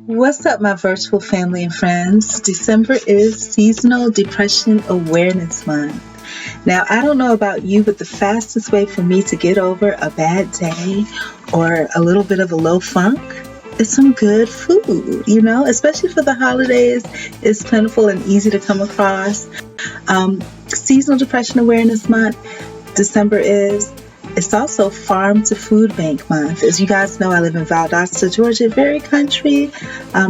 What's up, my virtual family and friends? December is Seasonal Depression Awareness Month. Now, I don't know about you, but the fastest way for me to get over a bad day or a little bit of a low funk is some good food, especially for the holidays. It's plentiful and easy to come across. Seasonal Depression Awareness Month, December is. It's also Farm to Food Bank Month. As you guys know, I live in Valdosta, Georgia, very country.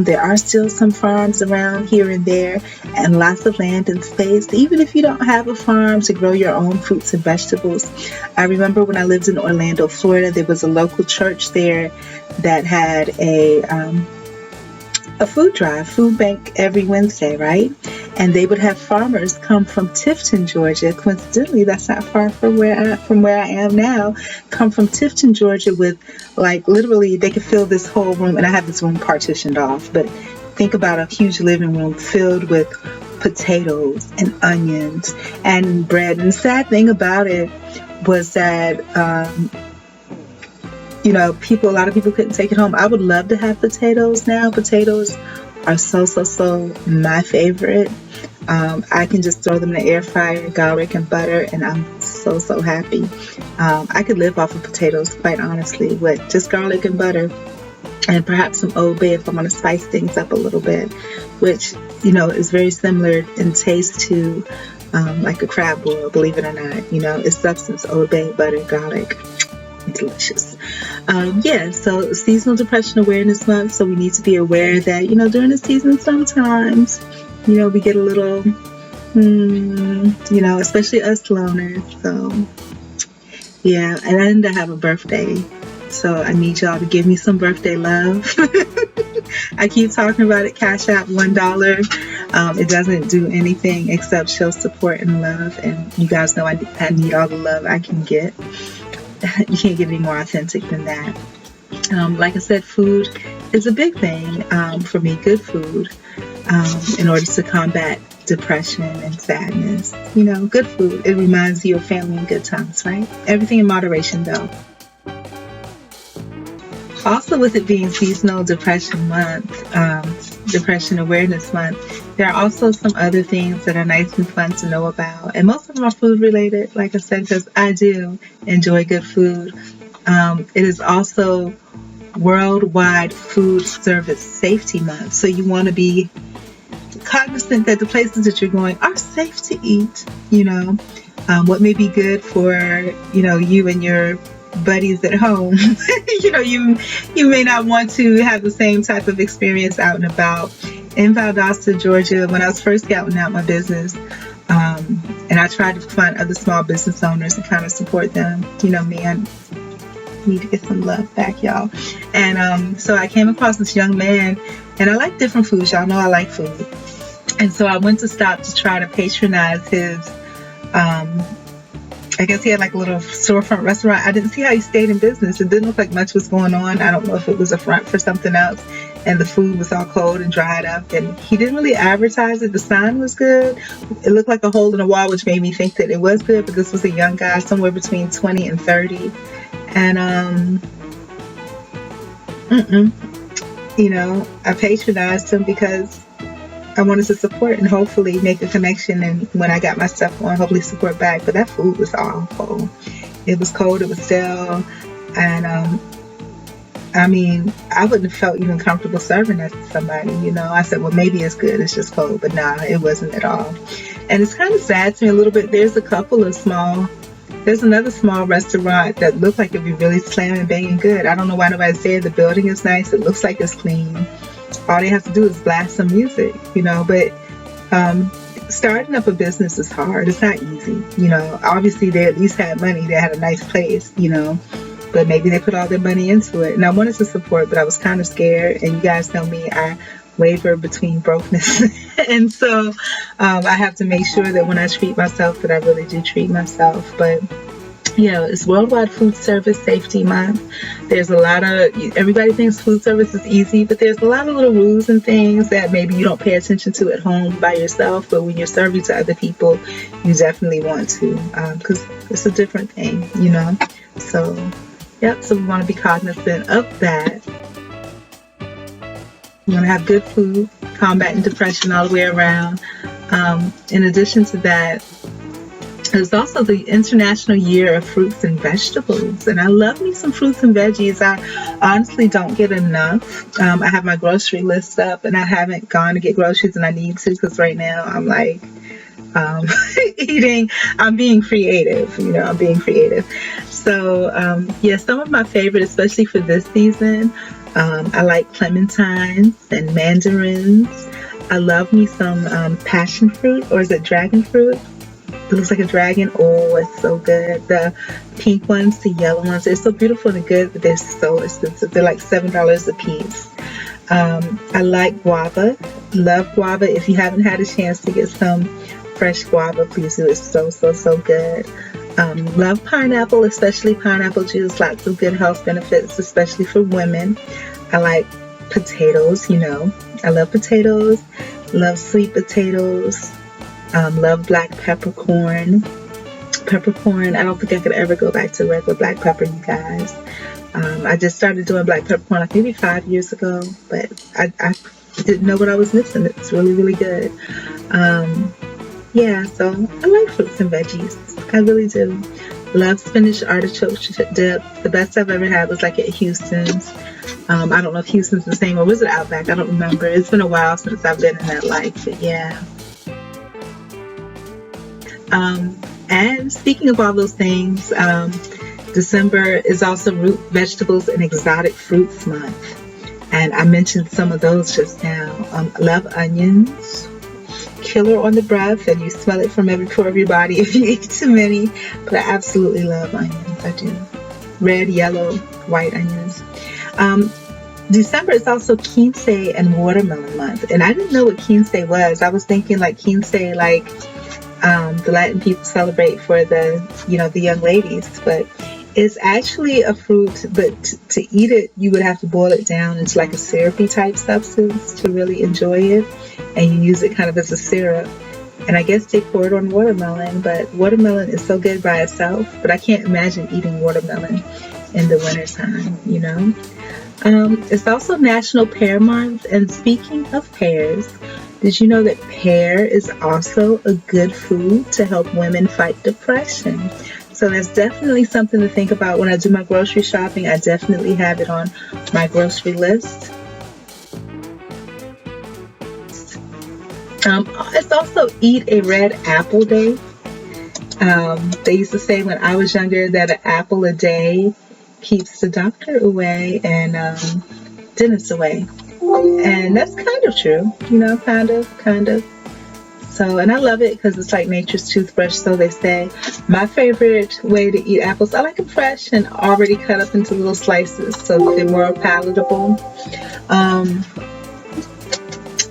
There are still some farms around here and there and lots of land and space, even if you don't have a farm, to grow your own fruits and vegetables. I remember when I lived in Orlando, Florida, there was a local church there that had a food drive, food bank every Wednesday, right? And they would have farmers come from Tifton, Georgia. Coincidentally, that's not far from where I am now. Come from Tifton, Georgia, with literally they could fill this whole room, and I have this room partitioned off. But think about a huge living room filled with potatoes and onions and bread. And the sad thing about it was that a lot of people couldn't take it home. I would love to have potatoes now. Potatoes are so my favorite. I can just throw them in the air fryer, garlic and butter, and I'm so happy. I could live off of potatoes, quite honestly, with just garlic and butter and perhaps some Old Bay if I want to spice things up a little bit, which, is very similar in taste to like a crab boil, believe it or not. It's substance, Old Bay, butter, garlic. Delicious. So Seasonal Depression Awareness Month, so we need to be aware that, during the season sometimes, we get a little, especially us loners. So, yeah, and I have a birthday, so I need y'all to give me some birthday love. I keep talking about it, Cash App $1. It doesn't do anything except show support and love, and you guys know I need all the love I can get. You can't get any more authentic than that. Like I said, food is a big thing for me, good food, in order to combat depression and sadness. Good food, it reminds you of family and good times, right? Everything in moderation, though. Also, with it being Seasonal Depression Month, Depression Awareness Month, there are also some other things that are nice and fun to know about. And most of them are food related, like I said, because I do enjoy good food. It is also Worldwide Food Service Safety Month. So you want to be cognizant that the places that you're going are safe to eat. What may be good for, you and your buddies at home. You may not want to have the same type of experience out and about. In Valdosta, Georgia, when I was first scouting out my business, and I tried to find other small business owners and kind of support them. Me, I need to get some love back, y'all. And so I came across this young man, and I like different foods. Y'all know I like food. And so I went to stop to try to patronize his I guess he had like a little storefront restaurant. I didn't see how he stayed in business. It didn't look like much was going on. I don't know if it was a front for something else. And the food was all cold and dried up. And he didn't really advertise it. The sign was good. It looked like a hole in the wall, which made me think that it was good. But this was a young guy, somewhere between 20 and 30. And, I patronized him because I wanted to support and hopefully make a connection, and when I got my stuff on, hopefully support back. But that food was awful. It was cold, it was stale, and I wouldn't have felt even comfortable serving that to somebody. I said, well, maybe it's good, it's just cold, but nah, it wasn't at all. And it's kind of sad to me a little bit. There's another small restaurant that looked like it'd be really slamming, banging good. I don't know why nobody's there. The building is nice. It looks like it's clean. All they have to do is blast some music, but starting up a business is hard. It's not easy. Obviously they at least had money. They had a nice place, but maybe they put all their money into it. And I wanted to support, but I was kind of scared. And you guys know me, I waver between brokenness. And so I have to make sure that when I treat myself, that I really do treat myself. But it's Worldwide Food Service Safety Month. There's everybody thinks food service is easy, but there's a lot of little rules and things that maybe you don't pay attention to at home by yourself, but when you're serving to other people, you definitely want to, because it's a different thing, So, so we want to be cognizant of that. You want to have good food, combating depression all the way around. In addition to that, it's also the International Year of Fruits and Vegetables, and I love me some fruits and veggies. I honestly don't get enough. I have my grocery list up, and I haven't gone to get groceries, and I need to, because right now I'm like eating. I'm being creative. I'm being creative. So yeah, some of my favorite, especially for this season, I like clementines and mandarins. I love me some passion fruit, or is it dragon fruit? It looks like a dragon. Oh, it's so good. The pink ones, the yellow ones, they're so beautiful and good, but they're so expensive. They're like $7 a piece. I like guava. Love guava. If you haven't had a chance to get some fresh guava, please do. It's so, so, so good. Love pineapple, especially pineapple juice. Lots of good health benefits, especially for women. I like potatoes, I love potatoes. Love sweet potatoes. Love black peppercorn. Peppercorn, I don't think I could ever go back to regular black pepper, you guys. I just started doing black peppercorn like maybe 5 years ago, but I didn't know what I was missing. It's really, really good. Yeah, so I like fruits and veggies. I really do. Love spinach artichoke dip. The best I've ever had was like at Houston's. I don't know if Houston's the same, or was it Outback? I don't remember. It's been a while since I've been in that life, but yeah. And speaking of all those things, December is also root vegetables and exotic fruits month. And I mentioned some of those just now. I love onions. Killer on the breath, and you smell it from every pore of your body if you eat too many. But I absolutely love onions. I do. Red, yellow, white onions. December is also Quince and watermelon month. And I didn't know what Quince was. I was thinking like Quince, like the Latin people celebrate for the young ladies, but it's actually a fruit, but to eat it, you would have to boil it down into like a syrupy type substance to really enjoy it, and you use it kind of as a syrup. And I guess they pour it on watermelon, but watermelon is so good by itself, but I can't imagine eating watermelon in the wintertime, It's also National Pear Month, and speaking of pears, did you know that pear is also a good food to help women fight depression? So that's definitely something to think about when I do my grocery shopping. I definitely have it on my grocery list. It's also Eat a Red Apple Day. They used to say when I was younger that an apple a day keeps the doctor away and dentists away. And that's kind of true, kind of. So, and I love it because it's like nature's toothbrush, so they say. My favorite way to eat apples, I like them fresh and already cut up into little slices so that they're more palatable.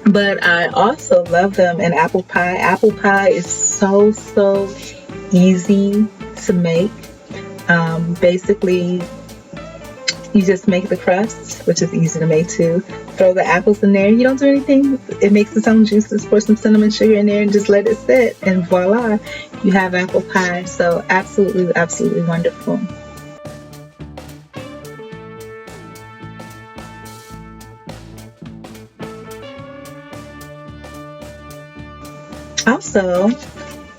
But I also love them in apple pie. Apple pie is so, so easy to make. Basically, you just make the crust, which is easy to make too. Throw the apples in there. You don't do anything. It makes its own juices. Pour some cinnamon sugar in there and just let it sit. And voila, you have apple pie. So absolutely, absolutely wonderful. Also,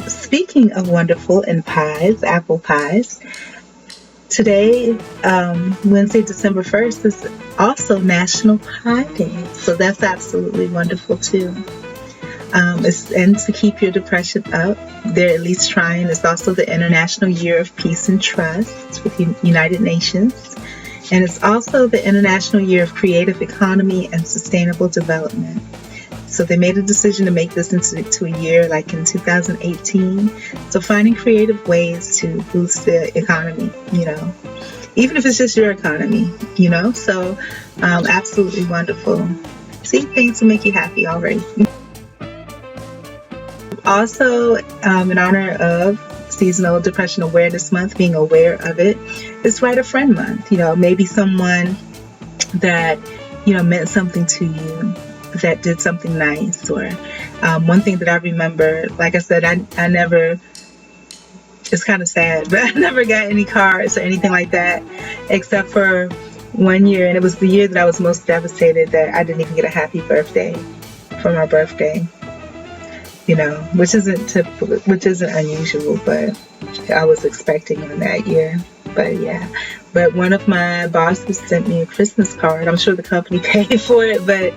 speaking of wonderful and pies, apple pies, today, Wednesday, December 1st, is also National Pie Day. So that's absolutely wonderful too. And to keep your depression up, they're at least trying. It's also the International Year of Peace and Trust with the United Nations. And it's also the International Year of Creative Economy and Sustainable Development. So they made a decision to make this into a year like in 2018. So finding creative ways to boost the economy, even if it's just your economy, So absolutely wonderful. See, things will make you happy already. Also, in honor of Seasonal Depression Awareness Month, being aware of it, it's Write a Friend Month. Maybe someone that, meant something to you, that did something nice. Or one thing that I remember, like I said, I never, it's kind of sad, but I never got any cards or anything like that, except for one year, and it was the year that I was most devastated that I didn't even get a happy birthday for my birthday. You know, which isn't typical, which isn't unusual, but I was expecting one that year. But yeah, but one of my bosses sent me a Christmas card. I'm sure the company paid for it, but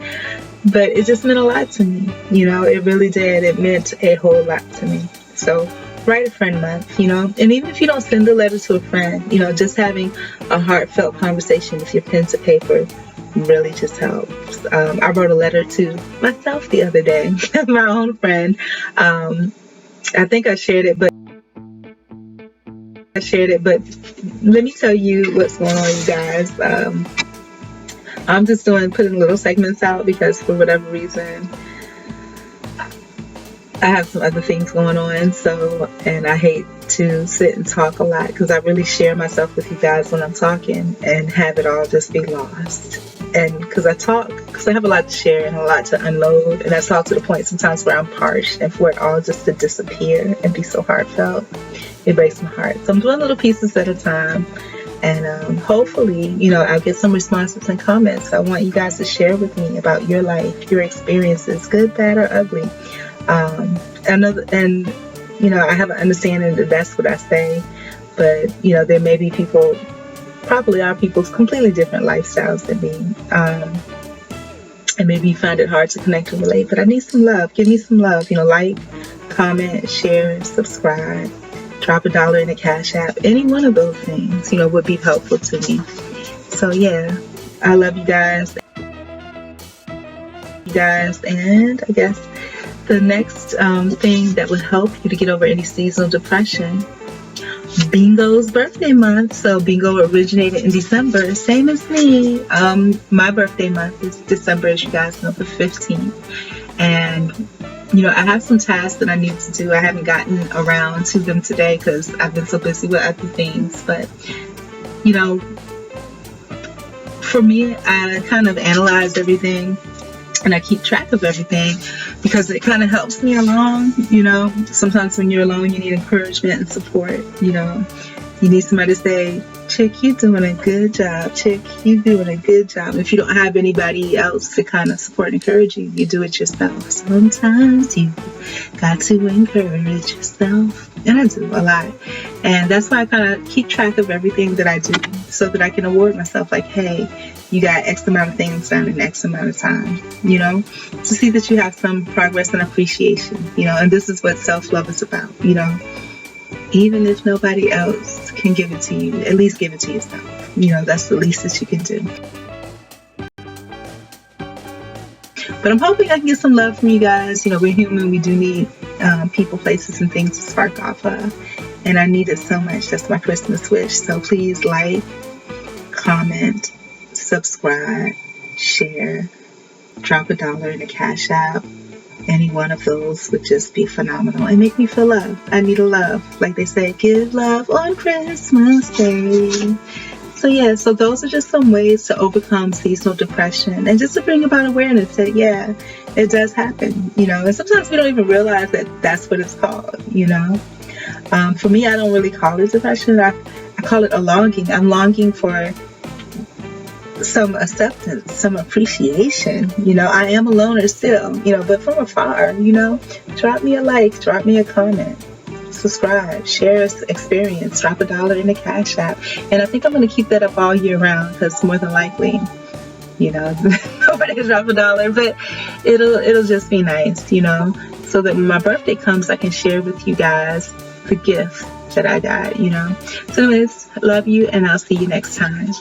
it just meant a lot to me. You know, it really did. It meant a whole lot to me. So write a friend month, you know, and even if you don't send a letter to a friend, you know, just having a heartfelt conversation with your pen to paper really just helps. I wrote a letter to myself the other day, my own friend. I think I shared it, but let me tell you what's going on, you guys. I'm just putting little segments out because for whatever reason, I have some other things going on, and I hate to sit and talk a lot because I really share myself with you guys when I'm talking and have it all just be lost. And because I have a lot to share and a lot to unload, and I talk to the point sometimes where I'm parched, and for it all just to disappear and be so heartfelt, it breaks my heart. So I'm doing little pieces at a time, and hopefully, you know, I'll get some responses and comments. I want you guys to share with me about your life, your experiences, good, bad, or ugly. And you know, I have an understanding that that's what I say, but you know, there may be people, probably are people with completely different lifestyles than me, and maybe you find it hard to connect and relate, but I need some love. Give me some love, you know, like, comment, share, subscribe, drop $1 in a Cash App. Any one of those things, you know, would be helpful to me. So yeah, I love you guys, and I guess the next thing that would help you to get over any seasonal depression, Bingo's birthday month. So Bingo originated in December, same as me. My birthday month is December, as you guys know, the 15th. And you know, I have some tasks that I need to do. I haven't gotten around to them today because I've been so busy with other things. But you know, for me, I kind of analyze everything and I keep track of everything because it kind of helps me along. You know, sometimes when you're alone, you need encouragement and support. You know, you need somebody to say, Chick, you doing a good job. Chick, you doing a good job. If you don't have anybody else to kind of support and encourage you, you do it yourself. Sometimes you got to encourage yourself. And I do a lot. And that's why I kind of keep track of everything that I do so that I can award myself like, hey, you got X amount of things done in X amount of time, you know, to see that you have some progress and appreciation, you know, and this is what self-love is about, you know. Even if nobody else can give it to you, at least give it to yourself. You know, that's the least that you can do. But I'm hoping I can get some love from you guys. You know, we're human. We do need people, places, and things to spark off of. And I need it so much. That's my Christmas wish. So please like, comment, subscribe, share, drop $1 in a Cash App. Any one of those would just be phenomenal and make me feel love. I need a love. Like they say, give love on Christmas Day. So yeah, so those are just some ways to overcome seasonal depression and just to bring about awareness that, yeah, it does happen, you know, and sometimes we don't even realize that that's what it's called, you know. For me, I don't really call it depression. I call it a longing. I'm longing for some acceptance, some appreciation. You know, I am a loner still, you know, but from afar, you know, drop me a like, drop me a comment, subscribe, share experience, drop $1 in a Cash App. And I think I'm going to keep that up all year round because more than likely, you know, nobody can drop $1, but it'll just be nice, you know, so that when my birthday comes, I can share with you guys the gift that I got, you know. So anyways, love you, and I'll see you next time.